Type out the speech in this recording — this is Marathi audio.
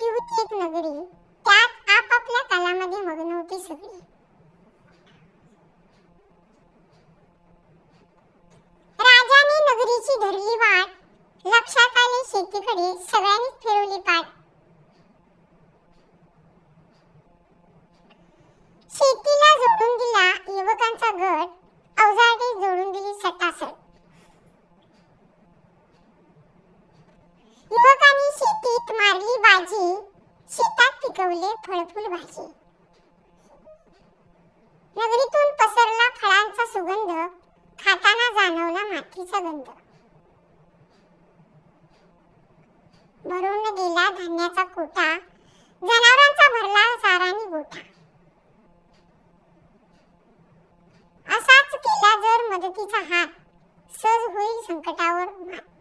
मोठी होती एक नगरी, त्यात आपापल्या कामामध्ये मग्न होती सगळी. राजाने नगरीची धरली वाट, लक्षात आले शेतीकडे सगळ्यांनीच फिरवली पाठ. शेतीला जोडून दिला युवकांचा गट, अवजारे जोडून दिली सटासट. युवकांनी शेतीत मारली बाजी, शेतात पिकवले फळफुल भाजी. नगरीतून पसरला फळांचा सुगंध, खाताना जाणवला मातीचा गंध. भरून गेला धान्याचा कोटा,